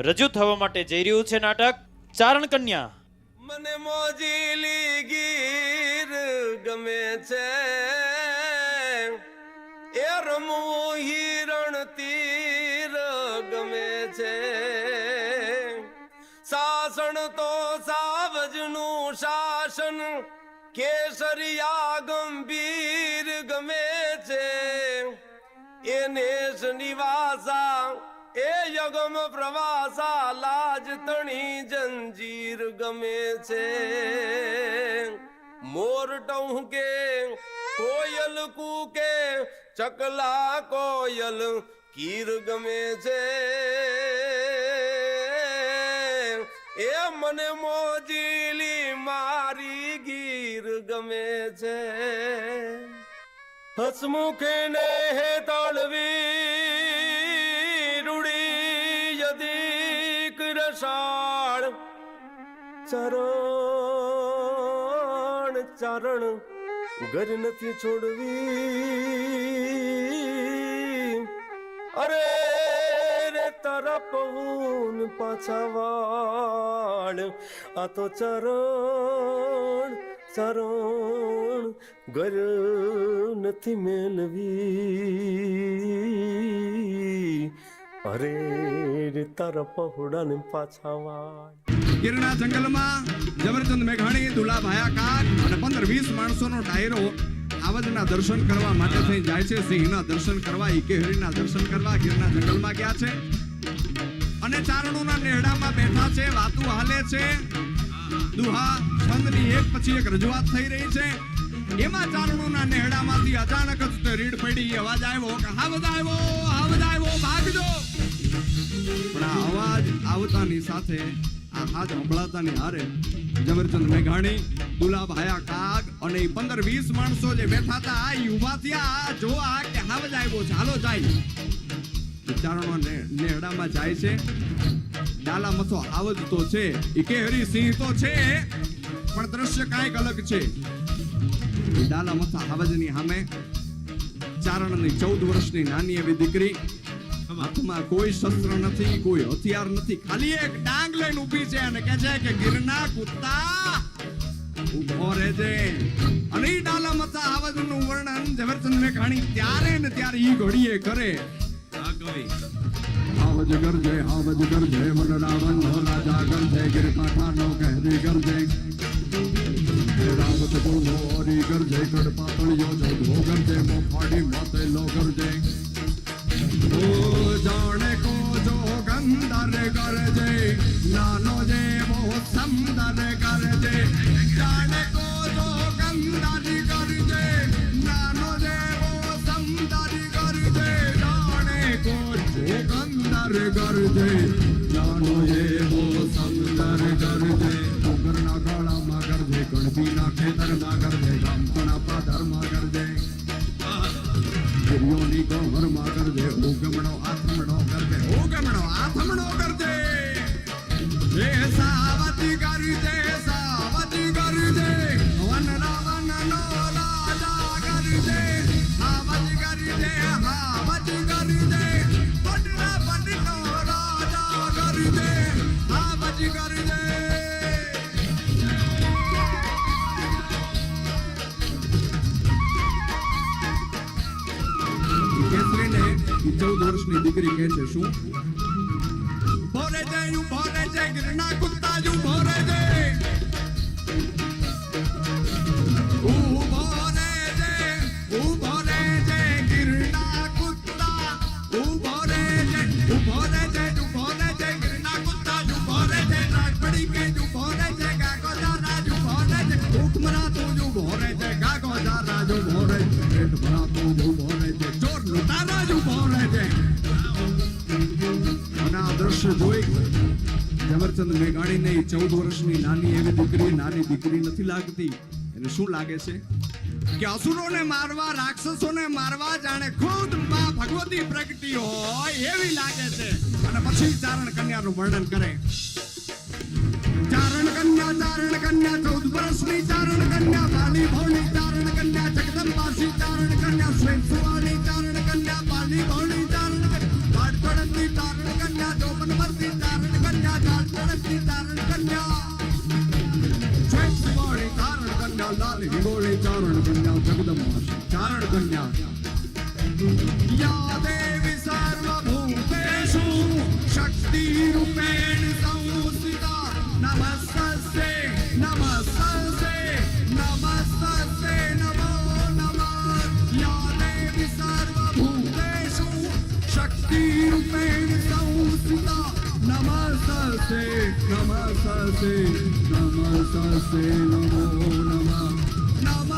રજૂ થવા માટે જઈ રહ્યું છે નાટક ચારણ કન્યા. મને મોજીલી ગીર ગમે છે, એ રમવું હિરણ તીર ગમે છે. શાસન તો સાવજનું શાસન, કેસરિયા ગંભીર ગમે છે. એને નિવાસા એ યગમ પ્રવાસા, લાજ તણી જંજીર ગમે છે. મોર ટહુકે કોયલ કૂકે, ચકલા કોયલ કીર ગમે છે. એ મને મોજીલી મારી ગીર ગમે છે. હસમુખે ને હે તળવી રૂડી યદિક રસાળ, ચરણ ચારણ ઘર નથી છોડવી. અરે રે તારા પવન પાછા વાળ, આ તો ચરણ ચરણ ઘર નથી મેલવી. અરે રે તારા પહોળાને પાછા વાળ. ગીરના જંગલમાં ઝવેરચંદ મેઘાણી, દુલા ભાયા કાક અને 15-20 માણસોનો ડાયરો આવજના દર્શન કરવા માટે થઈ જાય છે. સિંહના દર્શન કરવા, ઈકેહરીના દર્શન કરવા ગીરના જંગલમાં ગયા છે. અને ચારણોના નેહડામાં બેઠા છે, વાતું હાલે છે. દુહા છંદની એક પછી એક રજૂઆત થઈ રહી છે. એમાં ચારણોના નેહડામાંથી અચાનક જ રીડ પડી, અવાજ આવ્યો કે હાવજ આવ્યો, ભાગજો. પણ આ અવાજ આવતાની સાથે આ હાથ સંભળાતાની હારે ઝવેરચંદ મેઘાણી, દુલા ભાયા કાગ અને 15-20 માણસો જે બેઠા હતા આ ઉભા થયા જોવા કે હાવજ આવ્યો છે, હાલો જાય. ચારણો નેહડામાં જાય છે. ડાલા મથો હાવજ તો છે, ઈકેહરી સિંહ તો છે, પણ દ્રશ્ય કાંઈક અલગ છે. ડાલા મથા હાવજની સામે ચારણની 14 વર્ષની નાની એવી દીકરી, હાથમાં કોઈ શસ્ત્ર નથી, કોઈ હથિયાર નથી, ખાલી એક ડાંગ લઈને ઊભી છે અને કહે છે કે ગીરના કુત્તા ઉભો રહેજે. અને ઈ ડાલા મથા હાવજનું વર્ણન ઝવેરચંદ મેઘાણી ત્યારે ને ત્યારે ઈ ઘડીએ કરે. આ કવિ હાવજ ગરજે મન રાવણ નો રાજા ગરજે, ગીર કાંઠાનો કહેરી ગરજે, રાવત બોલો ઓરી ગરજે, કડ પાતળિયો જોધો ગરજે, મોફાડી માતે લો ગરજે. ઓ જાણે કો જો ગંદર ગરજે, નાનો જે મો સમદર ગરજે. જાણે કો જો ગંદર ગરજે, નાનો જે મો સમદર ગરજે. જાણે કો જો ગંદર ગરજે, નાનો જે મો સમદર ગરજે. ડુંગરના ગાળામાં ગરજે, ગણપીના ખેતરમાં ગરજે, ગામના પાદરમાં ગરજે, ગિરિયોની ગોહરમાં ગરજે. ઉગમણો આથમણો ગરજે, ઉગમણો આથમણો ગરજે. એ સાવતી ગરજે, સાવતી ગરજે, વન રાવણ નો રાજા ગરજે. હાવજ ગરજે, હાવજ ગરજે, પટના પટનો રાજા ગરજે, હાવજ ગરજે. કેસરીને 14 વર્ષની દીકરી કહે છે શું? ભોરે જય ગીરના કુત્તા જુ ભોરે જય, ઉભો રે જય ગીરના કુત્તા, ઉભો રે જય ગીરના કુત્તા જુ ભોરે જય. રાજપડી કે જુ ભોરે જય, ગાગો દારા જુ ભોરે જય, ભૂખમરા તું જુ ભોરે જય, ગાગો દારા જુ ભોરે જય, પેટ ભરા તું જુ ભોરે જય, ચોર લૂંટારા જુ ભોરે જય. અને આ દ્રશ્ય જોઈ ઝવેરચંદ મેઘાણીને 14 વર્ષની નાની દીકરી નથી લાગતી. એને શું લાગે છે કે અસુરોને મારવા, રાક્ષસોને મારવા જાણે ખુદ માં ભગવતી પ્રગટી હોય એવી લાગે છે. અને પછી ચારણ કન્યાનું વર્ણન કરે. ચારણ કન્યા 14 વર્ષની ચારણ કન્યા, બાલી ભોળી ચારણ કન્યા, જગદંબાસી ચારણ કન્યા, સ્વેતસુવાળી ચારણ કન્યા, બાલી ભોળી ચારણ કન્યા, વાડકડની ચારણ કન્યા, જોબનવર્તી ચારણ શક્તિ રૂપેણ સંસ્થિતા નમસ્તે નમસ્તે નમસ્તે નમો નમઃ નમઃ